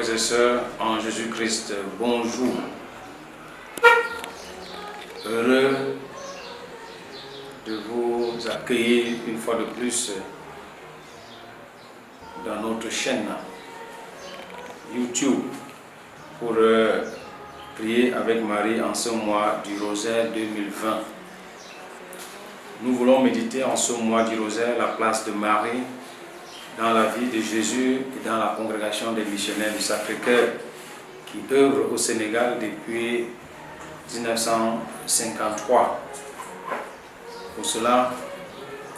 frères et sœurs en Jésus-Christ, bonjour. Heureux de vous accueillir une fois de plus dans notre chaîne YouTube pour prier avec Marie en ce mois du Rosaire 2020. Nous voulons méditer en ce mois du Rosaire la place de Marie dans la vie de Jésus et dans la congrégation des missionnaires du Sacré-Cœur qui œuvre au Sénégal depuis 1953. Pour cela,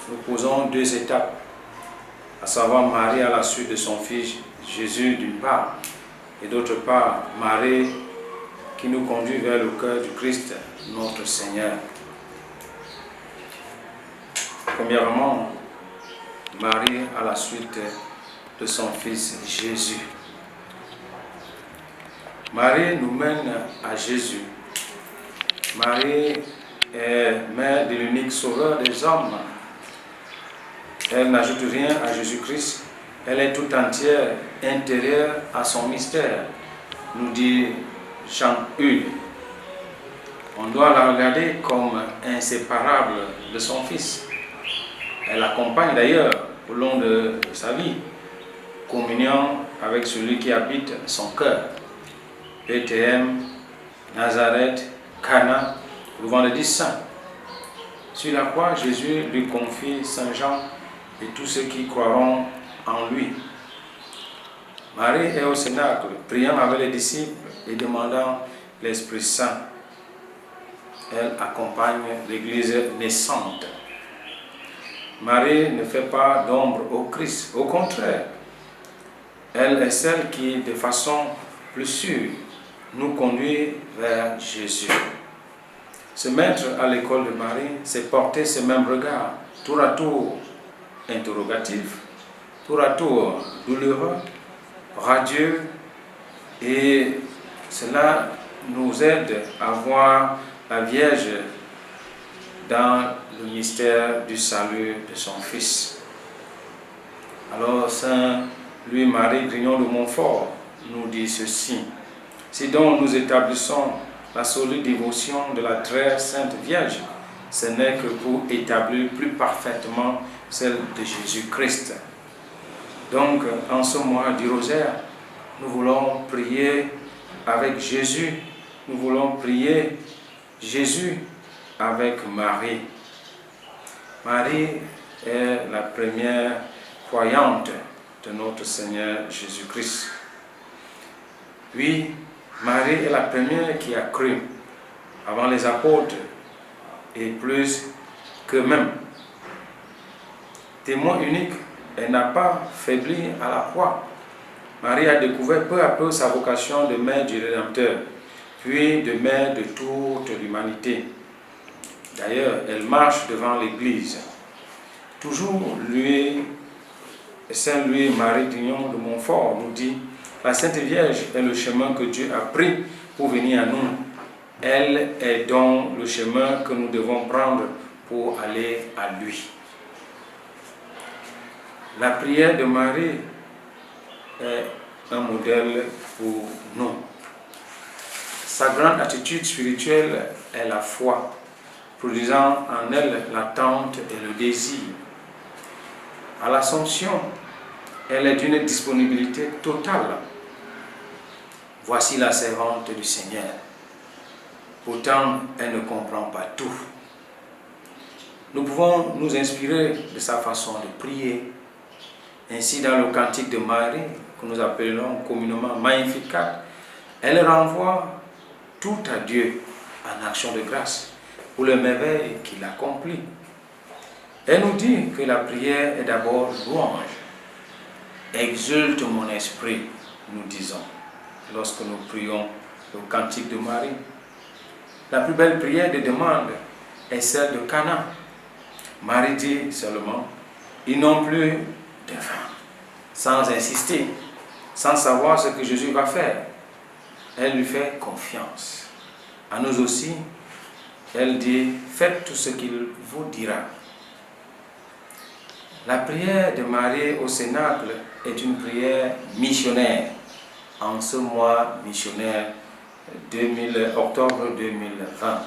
nous posons deux étapes, à savoir Marie à la suite de son fils Jésus d'une part, et d'autre part Marie qui nous conduit vers le cœur du Christ, notre Seigneur. Premièrement, Marie à la suite de son fils Jésus. Marie nous mène à Jésus. Marie est mère de l'unique sauveur des hommes. Elle n'ajoute rien à Jésus-Christ. Elle est tout entière intérieure à son mystère, nous dit Jean 1. On doit la regarder comme inséparable de son fils. Elle l'accompagne d'ailleurs au long de sa vie. Communion avec celui qui habite son cœur. Bethléem, Nazareth, Cana, le vendredi saint. Sur la croix, Jésus lui confie Saint Jean et tous ceux qui croiront en lui. Marie est au Cénacle, priant avec les disciples et demandant l'Esprit Saint. Elle accompagne l'Église naissante. Marie ne fait pas d'ombre au Christ, au contraire. Elle est celle qui, de façon plus sûre, nous conduit vers Jésus. Se mettre à l'école de Marie, c'est porter ce même regard, tour à tour interrogatif, tour à tour douloureux, radieux, et cela nous aide à voir la Vierge dans le mystère du salut de son Fils. Alors Saint Louis-Marie Grignon de Montfort nous dit ceci: si donc nous établissons la solide dévotion de la très sainte Vierge, ce n'est que pour établir plus parfaitement celle de Jésus-Christ. Donc, en ce mois du Rosaire, nous voulons prier avec Jésus, nous voulons prier Jésus avec Marie. Marie est la première croyante de notre Seigneur Jésus-Christ. Oui, Marie est la première qui a cru avant les apôtres et plus qu'eux-mêmes. Témoin unique, elle n'a pas faibli à la croix. Marie a découvert peu à peu sa vocation de mère du Rédempteur, puis de mère de toute l'humanité. D'ailleurs, elle marche devant l'Église. Toujours Saint Louis-Marie Grignon de Montfort nous dit: la Sainte Vierge est le chemin que Dieu a pris pour venir à nous. Elle est donc le chemin que nous devons prendre pour aller à lui. La prière de Marie est un modèle pour nous. Sa grande attitude spirituelle est la foi, produisant en elle l'attente et le désir. À l'Assomption, elle est d'une disponibilité totale. Voici la servante du Seigneur. Pourtant, elle ne comprend pas tout. Nous pouvons nous inspirer de sa façon de prier. Ainsi, dans le cantique de Marie, que nous appelons communément Magnificat, elle renvoie tout à Dieu en action de grâce pour le merveille qu'il accomplit. Elle nous dit que la prière est d'abord louange. Exulte mon esprit, nous disons, lorsque nous prions le cantique de Marie. La plus belle prière de demande est celle de Cana. Marie dit seulement: ils n'ont plus de vin, sans insister, sans savoir ce que Jésus va faire. Elle lui fait confiance. À nous aussi, elle dit: faites tout ce qu'il vous dira. La prière de Marie au Cénacle est une prière missionnaire. en ce mois missionnaire octobre 2020.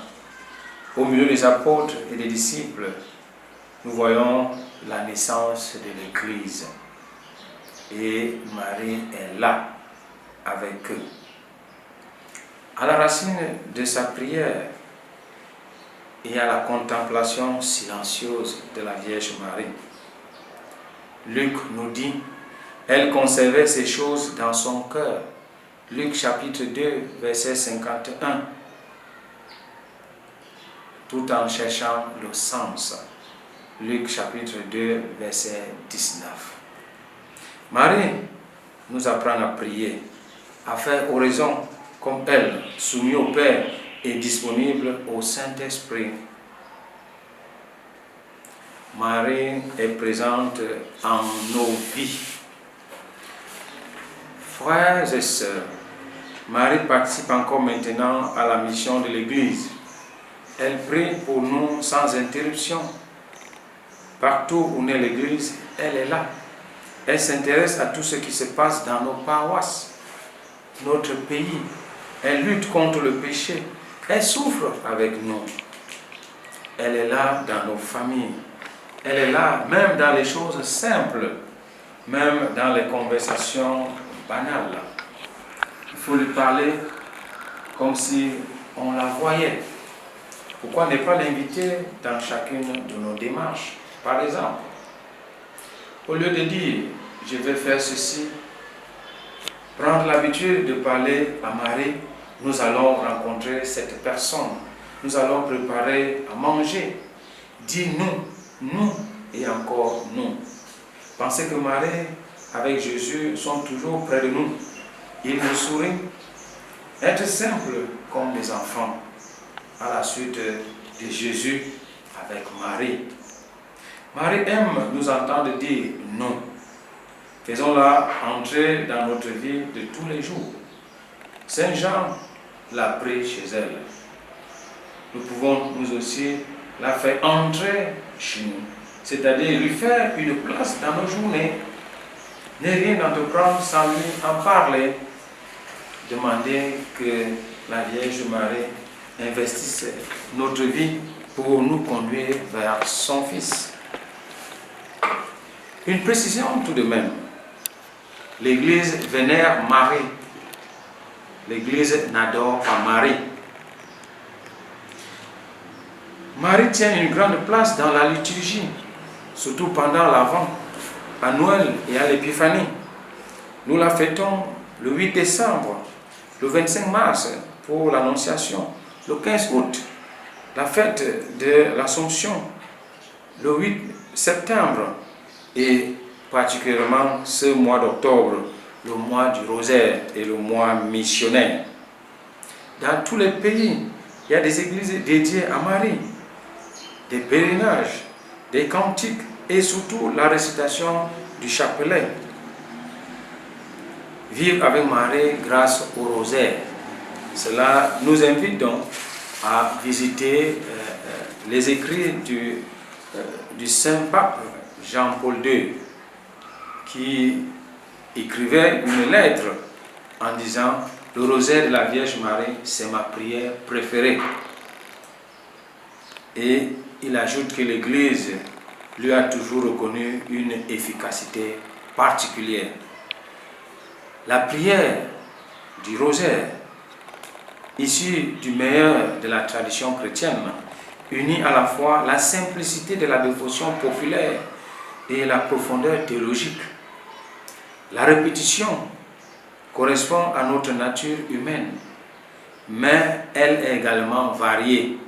Au milieu des apôtres et des disciples, nous voyons la naissance de l'Église. Et Marie est là avec eux. À la racine de sa prière et à la contemplation silencieuse de la Vierge Marie, Luc nous dit, elle conservait ces choses dans son cœur. Luc chapitre 2, verset 51, tout en cherchant le sens. Luc chapitre 2, verset 19. Marie nous apprend à prier, à faire oraison comme elle, soumise au Père et disponible au Saint-Esprit. Marie est présente en nos vies. Frères et sœurs, Marie participe encore maintenant à la mission de l'Église. Elle prie pour nous sans interruption. Partout où est l'Église, elle est là. Elle s'intéresse à tout ce qui se passe dans nos paroisses, notre pays. Elle lutte contre le péché. Elle souffre avec nous. Elle est là dans nos familles. Elle est là même dans les choses simples, même dans les conversations banales. Il faut lui parler comme si on la voyait. Pourquoi ne pas l'inviter dans chacune de nos démarches? Par exemple, au lieu de dire « je vais faire ceci », prendre l'habitude de parler à Marie, nous allons rencontrer cette personne, nous allons préparer à manger, dire nous et encore nous. Pensez que Marie avec Jésus sont toujours près de nous. Ils nous sourient. Être simple comme des enfants à la suite de Jésus avec Marie. Marie aime nous entendre dire non. Faisons-la entrer dans notre vie de tous les jours. Saint Jean l'a pris chez elle. Nous pouvons nous aussi la faire entrer chez nous, c'est-à-dire lui faire une place dans nos journées. Ne rien entreprendre sans lui en parler. Demander que la Vierge Marie investisse notre vie pour nous conduire vers son Fils. Une précision tout de même. L'Église vénère Marie. L'Église n'adore pas Marie. Marie tient une grande place dans la liturgie, surtout pendant l'Avent, à Noël et à l'Épiphanie. Nous la fêtons le 8 décembre, le 25 mars pour l'Annonciation, le 15 août, la fête de l'Assomption, le 8 septembre et particulièrement ce mois d'octobre, le mois du rosaire et le mois missionnaire. Dans tous les pays, il y a des églises dédiées à Marie, des pèlerinages, des cantiques et surtout la récitation du chapelet. Vivre avec Marie grâce au rosaire. Cela nous invite donc à visiter les écrits du Saint Pape Jean-Paul II, qui écrivait une lettre en disant « Le rosaire de la Vierge Marie, c'est ma prière préférée ». Et il ajoute que l'Église lui a toujours reconnu une efficacité particulière. La prière du rosaire, issue du meilleur de la tradition chrétienne, unit à la fois la simplicité de la dévotion populaire et la profondeur théologique. La répétition correspond à notre nature humaine, mais elle est également variée.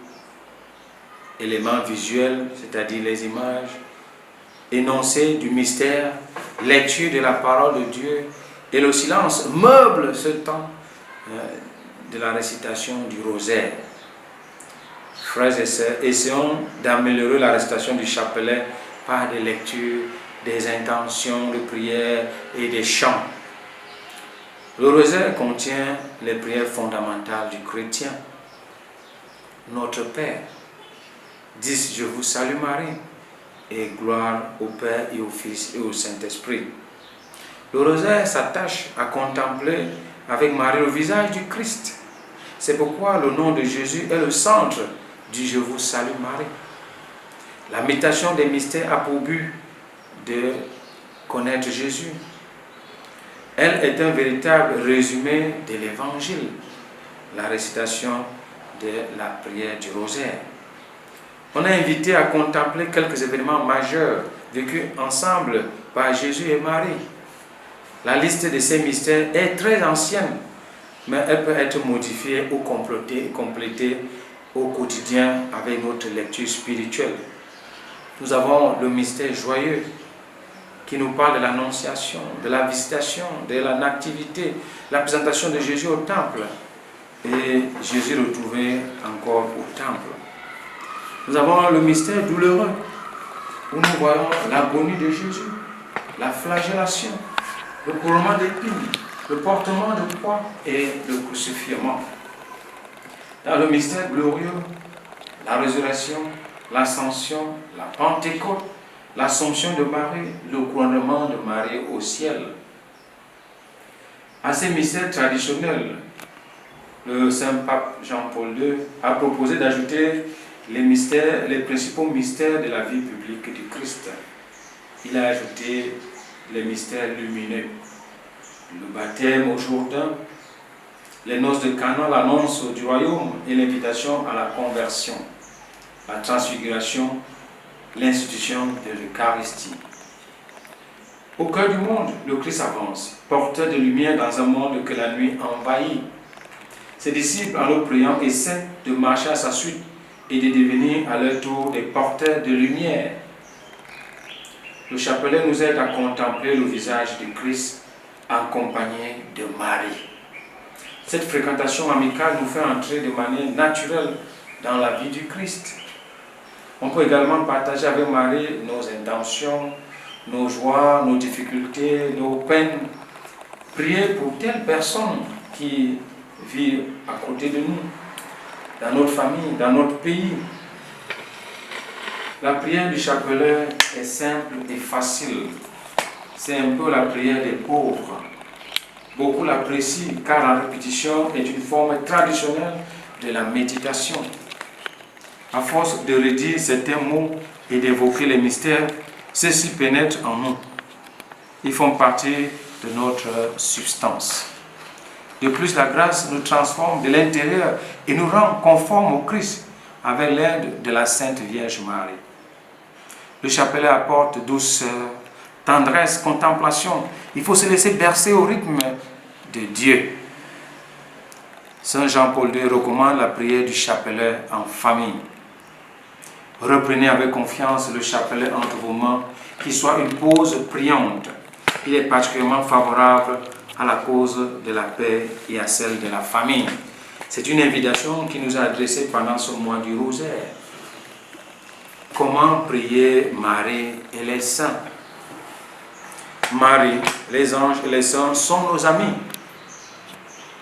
Éléments visuels, c'est-à-dire les images, énoncés du mystère, lecture de la parole de Dieu et le silence meublent ce temps de la récitation du rosaire. Frères et sœurs, essayons d'améliorer la récitation du chapelet par des lectures, des intentions de prière et des chants. Le rosaire contient les prières fondamentales du chrétien. Notre Père, dis je vous salue Marie, et gloire au Père et au Fils et au Saint-Esprit. Le rosaire s'attache à contempler avec Marie le visage du Christ. C'est pourquoi le nom de Jésus est le centre du Je vous salue Marie. La méditation des mystères a pour but de connaître Jésus. Elle est un véritable résumé de l'Évangile, la récitation de la prière du rosaire. On est invité à contempler quelques événements majeurs vécus ensemble par Jésus et Marie. La liste de ces mystères est très ancienne, mais elle peut être modifiée ou complétée au quotidien avec notre lecture spirituelle. Nous avons le mystère joyeux qui nous parle de l'annonciation, de la visitation, de la nativité, la présentation de Jésus au temple et Jésus retrouvé encore au temple. Nous avons le mystère douloureux où nous voyons l'agonie de Jésus, la flagellation, le couronnement d'épines, le portement de croix et le crucifixion. Dans le mystère glorieux, la résurrection, l'ascension, la Pentecôte, l'Assomption de Marie, le couronnement de Marie au ciel. À ces mystères traditionnels, le Saint-Pape Jean-Paul II a proposé d'ajouter les principaux mystères de la vie publique du Christ. Il a ajouté les mystères lumineux, le baptême au Jourdain, les noces de Cana, l'annonce du royaume et l'invitation à la conversion, la transfiguration, l'institution de l'Eucharistie. Au cœur du monde, le Christ avance, porteur de lumière dans un monde que la nuit envahit. Ses disciples, en le priant, essaient de marcher à sa suite et de devenir à leur tour des porteurs de lumière. Le chapelet nous aide à contempler le visage du Christ accompagné de Marie. Cette fréquentation amicale nous fait entrer de manière naturelle dans la vie du Christ. On peut également partager avec Marie nos intentions, nos joies, nos difficultés, nos peines. Prier pour telle personne qui vit à côté de nous, dans notre famille, dans notre pays. La prière du chapelet est simple et facile. C'est un peu la prière des pauvres. Beaucoup l'apprécient car la répétition est une forme traditionnelle de la méditation. À force de redire certains mots et d'évoquer les mystères, ceux-ci pénètrent en nous. Ils font partie de notre substance. De plus, la grâce nous transforme de l'intérieur et nous rend conformes au Christ avec l'aide de la Sainte Vierge Marie. Le chapelet apporte douceur, tendresse, contemplation. Il faut se laisser bercer au rythme de Dieu. Saint Jean-Paul II recommande la prière du chapelet en famille. Reprenez avec confiance le chapelet entre vos mains, qu'il soit une pause priante. Il est particulièrement favorable à la cause de la paix et à celle de la famille. C'est une invitation qui nous est adressée pendant ce mois du rosaire. Comment prier Marie et les saints? Marie, les anges et les saints sont nos amis,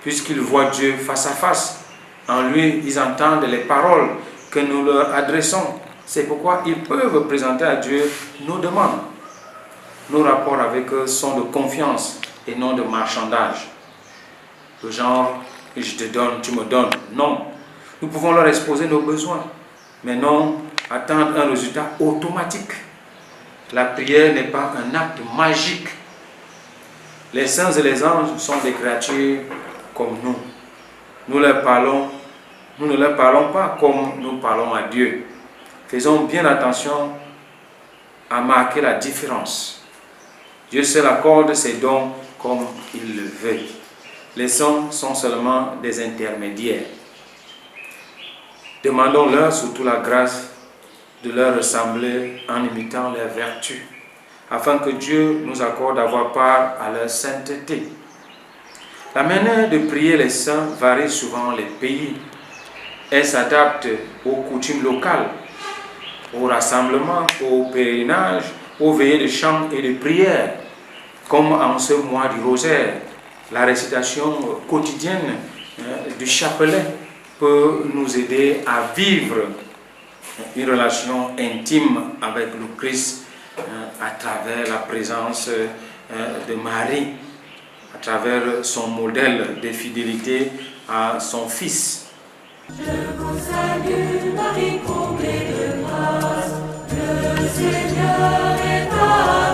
puisqu'ils voient Dieu face à face. En lui, ils entendent les paroles que nous leur adressons. C'est pourquoi ils peuvent présenter à Dieu nos demandes. Nos rapports avec eux sont de confiance et non de marchandage. Le genre, je te donne, tu me donnes. Non. Nous pouvons leur exposer nos besoins, mais non attendre un résultat automatique. La prière n'est pas un acte magique. Les saints et les anges sont des créatures comme nous. Nous ne leur parlons pas comme nous parlons à Dieu. Faisons bien attention à marquer la différence. Dieu seul accorde ses dons comme il le veut. Les saints sont seulement des intermédiaires. Demandons-leur surtout la grâce de leur ressembler en imitant leurs vertus, afin que Dieu nous accorde d'avoir part à leur sainteté. La manière de prier les saints varie suivant les pays. Elle s'adapte aux coutumes locales, aux rassemblements, aux pèlerinages, aux veillées de chant et de prière, comme en ce mois du rosaire. La récitation quotidienne du chapelet peut nous aider à vivre une relation intime avec le Christ à travers la présence de Marie. à travers son modèle de fidélité à son Fils. Je vous salue, Marie comblée de grâce, le Seigneur est avec vous.